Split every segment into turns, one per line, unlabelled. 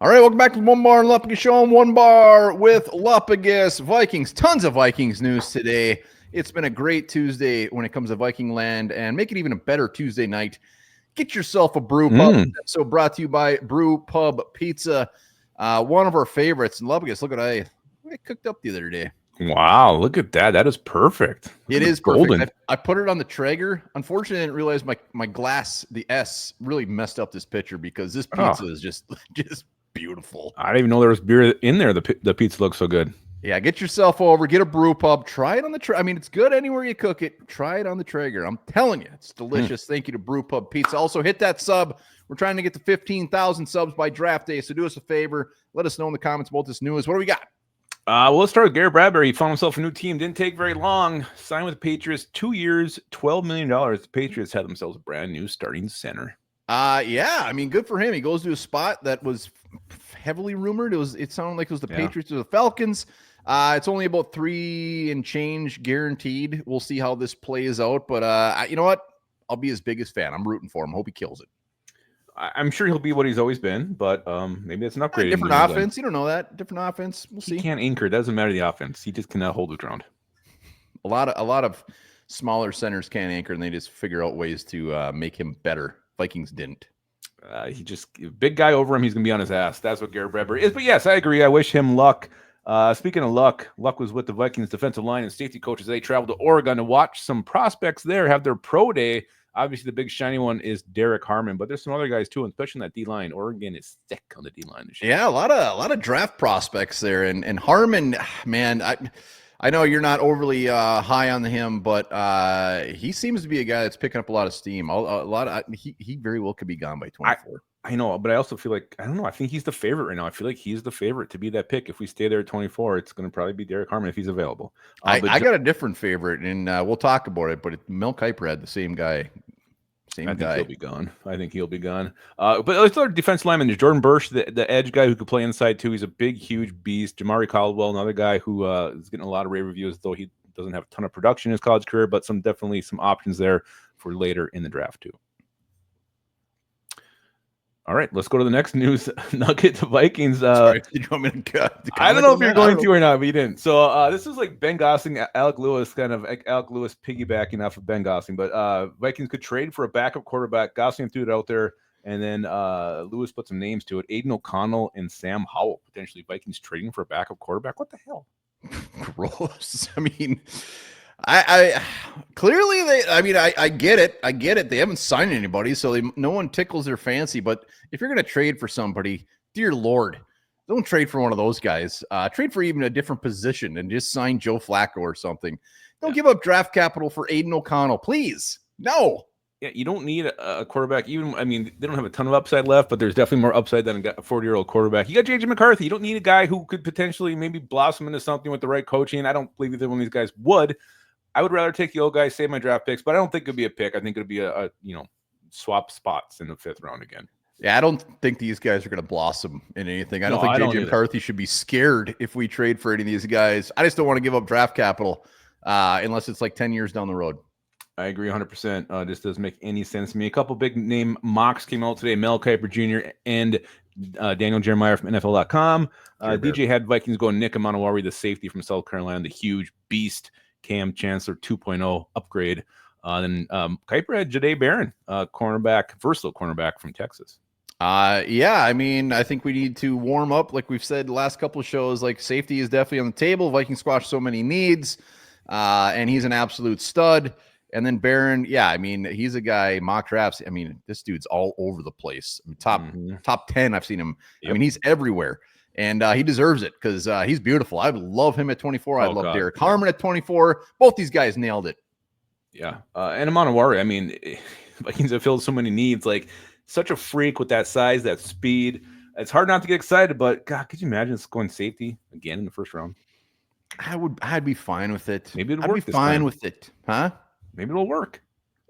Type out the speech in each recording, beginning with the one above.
All right, welcome back to the Onebar and Lupagus show on Onebar with Lupagus. Vikings, tons of Vikings news today. It's been a great Tuesday when it comes to Viking land, and make it even a better Tuesday night. Get yourself a brew pub. So brought to you by Brew Pub Pizza, one of our favorites. And Lupagus, look what I cooked up the other day.
Wow, look at that. That is perfect.
It is perfect. I put it on the Traeger. Unfortunately, I didn't realize my glass, the S, really messed up this picture because this pizza is just beautiful.
I didn't even know there was beer in there. The pizza looks so good.
Yeah, get yourself over, get a brew pub, try it on the I mean, it's good anywhere you cook it. Try it on the Traeger. I'm telling you, it's delicious. Thank you to Brew Pub Pizza. Also, hit that sub. We're trying to get to 15,000 subs by draft day, so do us a favor. Let us know in the comments about this news. What do we got?
Well, let's start with Garrett Bradbury. He found himself a new team. Didn't take very long. Signed with the Patriots. 2 years, $12 million. The Patriots had themselves a brand new starting center.
Yeah, I mean, good for him. He goes to a spot that was heavily rumored. It sounded like it was the Patriots or the Falcons. It's only about 3 and change guaranteed. We'll see how this plays out. But you know what? I'll be his biggest fan. I'm rooting for him. Hope he kills it.
I'm sure he'll be what he's always been, but maybe it's an upgrade.
Different offense. You don't know that. Different offense. We'll see.
He can't anchor. It doesn't matter the offense. He just cannot hold the ground.
A lot of smaller centers can't anchor, and they just figure out ways to make him better. Vikings didn't.
He just big guy over him. He's gonna be on his ass. That's what Garrett Bradbury is. But yes, I agree. I wish him luck. Speaking of luck was with the Vikings defensive line and safety coaches. They traveled to Oregon to watch some prospects there have their pro day. Obviously, the big shiny one is Derek Harmon, but there's some other guys too, especially in that D line. Oregon is thick on the D line this year.
Yeah, a lot of draft prospects there, and Harmon, man, I know you're not overly high on him, but he seems to be a guy that's picking up a lot of steam. He very well could be gone by 24.
I know, but I also feel like, I don't know, I think he's the favorite right now. I feel like he's the favorite to be that pick. If we stay there at 24, it's going to probably be Derek Harmon if he's available.
I got a different favorite, and we'll talk about it, but Mel Kiper had the same guy. I think
he'll be gone. But let's start defense lineman. There's Jordan Burch, the edge guy who could play inside too. He's a big, huge beast. Jamari Caldwell, another guy who is getting a lot of rave reviews, though he doesn't have a ton of production in his college career, but definitely some options there for later in the draft too. All right, let's go to the next news nugget. The Vikings.
Sorry, did you want me to
I don't know if you're going to or not, but you didn't. So this is like Ben Gosling, Alec Lewis, kind of Alec Lewis piggybacking off of Ben Gosling. But Vikings could trade for a backup quarterback. Gosling threw it out there, and then Lewis put some names to it. Aiden O'Connell and Sam Howell, potentially Vikings trading for a backup quarterback. What the hell?
Gross. I mean, I clearly I get it. I get it. They haven't signed anybody, so no one tickles their fancy. But if you're going to trade for somebody, dear Lord, don't trade for one of those guys. Trade for even a different position and just sign Joe Flacco or something. Don't give up draft capital for Aiden O'Connell, please. No.
Yeah, you don't need a quarterback. They don't have a ton of upside left, but there's definitely more upside than a 40-year-old quarterback. You got J.J. McCarthy. You don't need a guy who could potentially maybe blossom into something with the right coaching. I don't believe either one of these guys would. I would rather take the old guy, save my draft picks, but I don't think it'd be a pick. I think it'd be a swap spots in the 5th round again.
Yeah, I don't think these guys are going to blossom in anything. I don't think J.J. McCarthy should be scared if we trade for any of these guys. I just don't want to give up draft capital unless it's like 10 years down the road.
I agree 100%. This doesn't make any sense to me. A couple big name mocks came out today. Mel Kiper Jr. and Daniel Jeremiah from NFL.com. DJ had Vikings going Nick Amanawari, the safety from South Carolina, the huge beast. Cam Chancellor 2.0 upgrade. Then Kiper had Jahdae Barron, versatile cornerback from Texas.
Yeah, I mean, I think we need to warm up. Like we've said the last couple of shows, like safety is definitely on the table. Vikings squash so many needs, and he's an absolute stud. And then Barron, yeah, I mean, he's a guy, mock drafts. I mean, this dude's all over the place. I mean, top 10, I've seen him. Yep. I mean, he's everywhere. And he deserves it because he's beautiful. I would love him at 24. I love Derek Harmon at 24. Both these guys nailed it.
Yeah. And Amanawari, I mean, Vikings have filled so many needs. Like, such a freak with that size, that speed. It's hard not to get excited, but God, could you imagine us going safety again in the 1st round?
I'd be fine with it.
Maybe it'll work.
I'd be fine with it. Huh?
Maybe it'll work.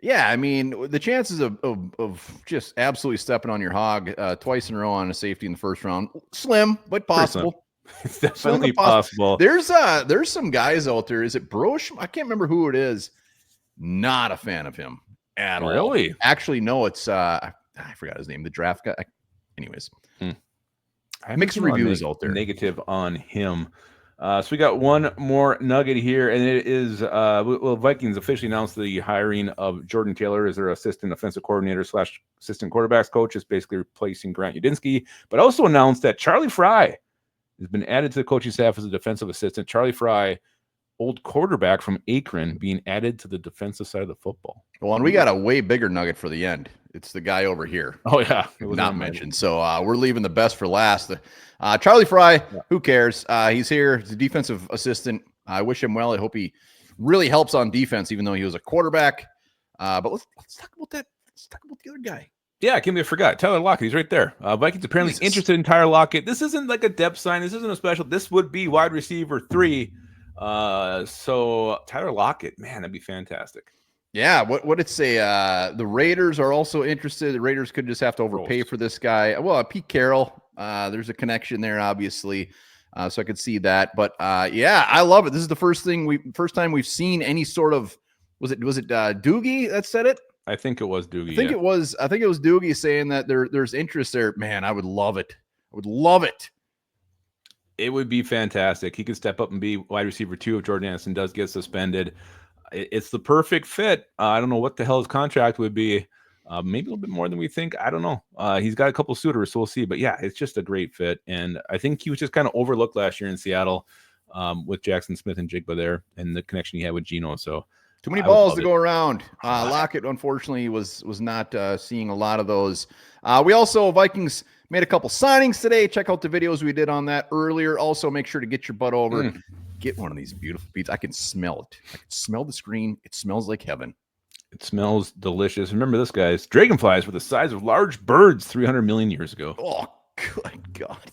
Yeah, I mean, the chances of just absolutely stepping on your hog twice in a row on a safety in the 1st round, slim, but possible.
It's definitely possible.
There's some guys out there. Is it Brosh? I can't remember who it is. Not a fan of him at all.
Really?
Actually, no, it's I forgot his name. The draft guy. Anyways. Mixed reviews out there.
Negative on him. So we got one more nugget here, and it is Vikings officially announced the hiring of Jordan Taylor as their assistant offensive coordinator / assistant quarterbacks coach, is basically replacing Grant Udinski, but also announced that Charlie Fry has been added to the coaching staff as a defensive assistant. Charlie Fry, old quarterback from Akron, being added to the defensive side of the football.
Well, and we got a way bigger nugget for the end. It's the guy over here.
Oh, yeah.
It was not mentioned. So we're leaving the best for last. Charlie Fry, who cares? He's here. He's a defensive assistant. I wish him well. I hope he really helps on defense, even though he was a quarterback. But let's talk about that. Let's talk about the other guy.
Yeah, I can't believe I forgot. Tyler Lockett, he's right there. Vikings apparently interested in Tyler Lockett. This isn't like a depth sign. This isn't a special. This would be wide receiver 3. So Tyler Lockett, man, that'd be fantastic.
Yeah, what did it say? The Raiders are also interested. The Raiders could just have to overpay for this guy. Well, Pete Carroll, there's a connection there, obviously. So I could see that. But yeah, I love it. This is the first time we've seen any sort of was it Doogie that said it?
I think it was Doogie.
I think it was Doogie saying that there's interest there. Man, I would love it. I would love it.
It would be fantastic. He could step up and be wide receiver 2 if Jordan Anderson does get suspended. It's the perfect fit. I don't know what the hell his contract would be. Maybe a little bit more than we think. I don't know. He's got a couple suitors, so we'll see. But yeah, it's just a great fit. And I think he was just kind of overlooked last year in Seattle with Jackson Smith and Jigba there and the connection he had with Geno. So
too many balls to go around. Lockett, unfortunately, was not seeing a lot of those. We also, Vikings made a couple signings today. Check out the videos we did on that earlier. Also, make sure to get your butt over. Get one of these beautiful beats. I can smell it. I can smell the screen. It smells like heaven.
It smells delicious. Remember this, guys. Dragonflies were the size of large birds 300 million years ago.
Oh, good God.